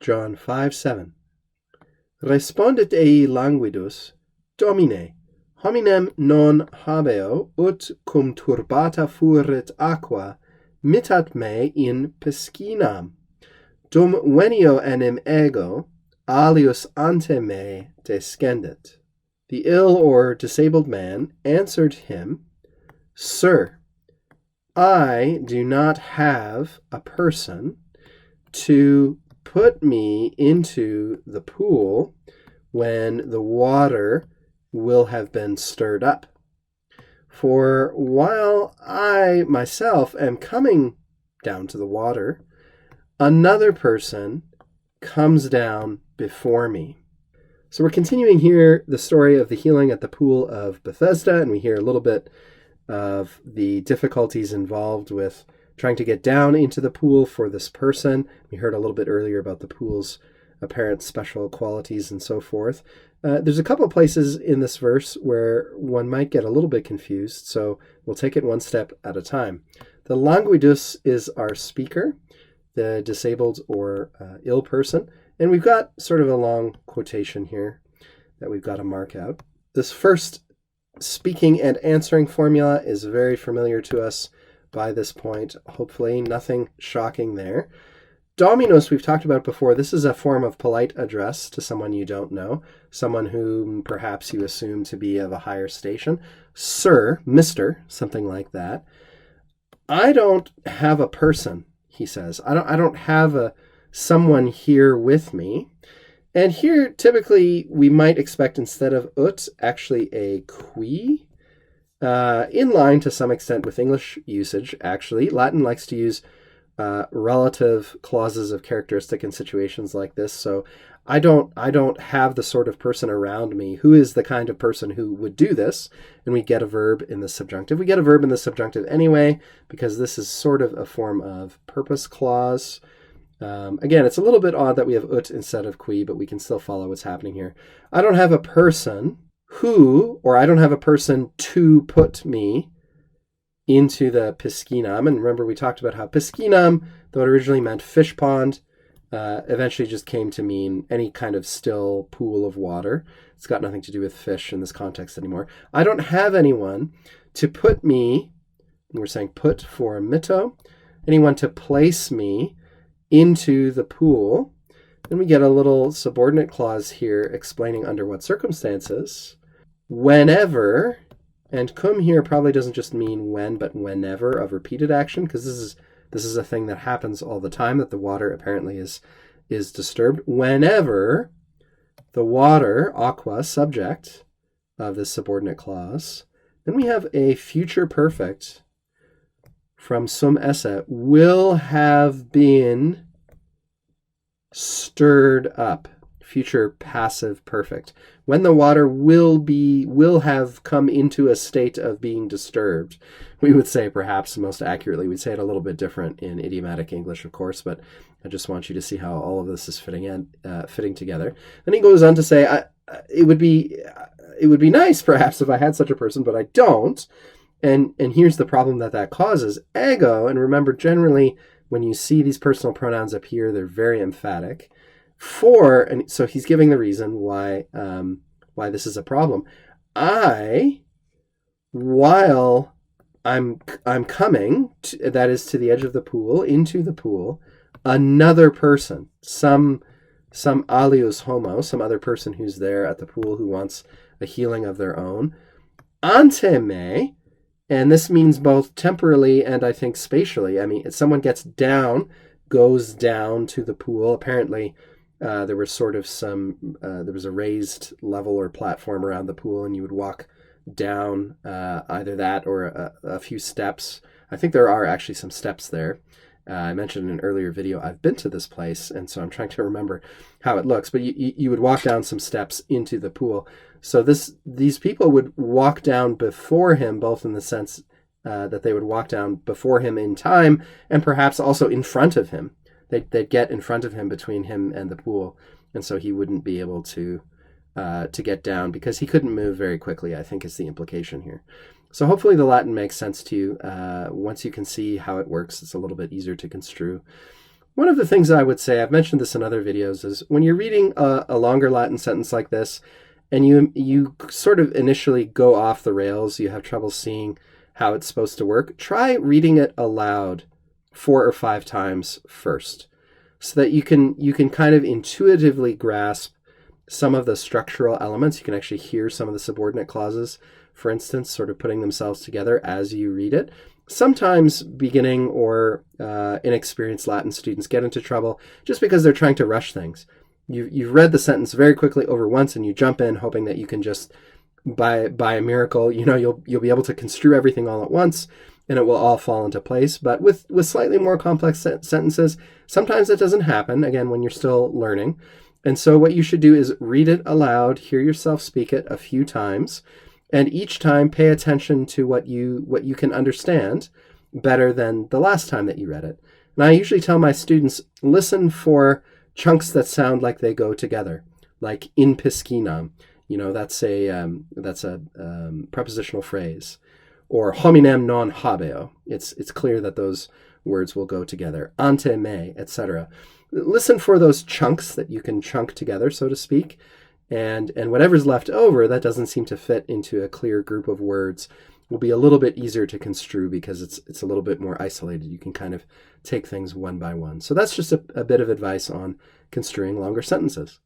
John 5:7. Respondet ei languidus, Domine, hominem non habeo, ut cum turbata fuerit aqua, mittat me in piscinam. Dum venio enim ego, alius ante me descendit. The ill or disabled man answered him, Sir, I do not have a person to put me into the pool when the water will have been stirred up. For while I myself am coming down to the water, another person comes down before me. So we're continuing here the story of the healing at the pool of Bethesda, and we hear a little bit of the difficulties involved with trying to get down into the pool for this person. We heard a little bit earlier about the pool's apparent special qualities and so forth. There's a couple of places in this verse where one might get a little bit confused, so we'll take it one step at a time. The languidus is our speaker, the disabled or ill person, and we've got sort of a long quotation here that we've got to mark out. This first speaking and answering formula is very familiar to us by this point. Hopefully nothing shocking there. Dominus, we've talked about before. This is a form of polite address to someone you don't know, someone whom perhaps you assume to be of a higher station. Sir, Mr., something like that. I don't have a person, he says. I don't have someone here with me. And here, typically, we might expect instead of ut, actually a qui, in line to some extent with English usage, actually. Latin likes to use relative clauses of characteristic in situations like this. So I don't have the sort of person around me who is the kind of person who would do this. And we get a verb in the subjunctive. We get a verb in the subjunctive anyway, because this is sort of a form of purpose clause. Again, it's a little bit odd that we have ut instead of qui, but we can still follow what's happening here. I don't have a person who, or I don't have a person to put me into the piscinam. And remember, we talked about how piscinam, though it originally meant fish pond, eventually just came to mean any kind of still pool of water. It's got nothing to do with fish in this context anymore. I don't have anyone to put me, and we're saying put for mito, anyone to place me into the pool. Then we get a little subordinate clause here explaining under what circumstances. Whenever, and cum here probably doesn't just mean when, but whenever of repeated action, because this is a thing that happens all the time, that the water apparently is disturbed. Whenever the water, aqua, subject of this subordinate clause, then we have a future perfect from sum esse, will have been stirred up. Future passive perfect. When the water will have come into a state of being disturbed. We would say perhaps most accurately, we'd say it a little bit different in idiomatic English, of course, but I just want you to see how all of this is fitting together. Then he goes on to say, it would be nice perhaps if I had such a person, but I don't. And here's the problem that causes. Ego, and remember, generally, when you see these personal pronouns appear, they're very emphatic. For, and so he's giving the reason why this is a problem. I, while I'm coming, that is to the edge of the pool, into the pool, another person, some alius homo, some other person who's there at the pool who wants a healing of their own, ante me. And this means both temporally and I think spatially. I mean, if someone goes down to the pool, apparently there was sort of there was a raised level or platform around the pool, and you would walk down either that or a few steps. I think there are actually some steps there. I mentioned in an earlier video, I've been to this place, and so I'm trying to remember how it looks. But you would walk down some steps into the pool. So these people would walk down before him, both in the sense that they would walk down before him in time, and perhaps also in front of him. They'd get in front of him between him and the pool, and so he wouldn't be able to get down because he couldn't move very quickly, I think is the implication here. So hopefully the Latin makes sense to you. Once you can see how it works, it's a little bit easier to construe. One of the things I would say, I've mentioned this in other videos, is when you're reading a longer Latin sentence like this, and you sort of initially go off the rails, you have trouble seeing how it's supposed to work, try reading it aloud 4 or 5 times first, so that you can kind of intuitively grasp some of the structural elements. You can actually hear some of the subordinate clauses, for instance, sort of putting themselves together as you read it. Sometimes beginning or inexperienced Latin students get into trouble just because they're trying to rush things. You've read the sentence very quickly over once, and you jump in hoping that you can just, by a miracle, you'll be able to construe everything all at once, and it will all fall into place. But with slightly more complex sentences, sometimes that doesn't happen, again, when you're still learning. And so what you should do is read it aloud, hear yourself speak it a few times, and each time pay attention to what you can understand better than the last time that you read it. And I usually tell my students, listen for chunks that sound like they go together, like in piscinam. That's a prepositional phrase. Or hominem non habeo. It's clear that those words will go together. Ante me, etc. Listen for those chunks that you can chunk together, so to speak. And whatever's left over that doesn't seem to fit into a clear group of words will be a little bit easier to construe because it's a little bit more isolated. You can kind of take things one by one. So that's just a bit of advice on construing longer sentences.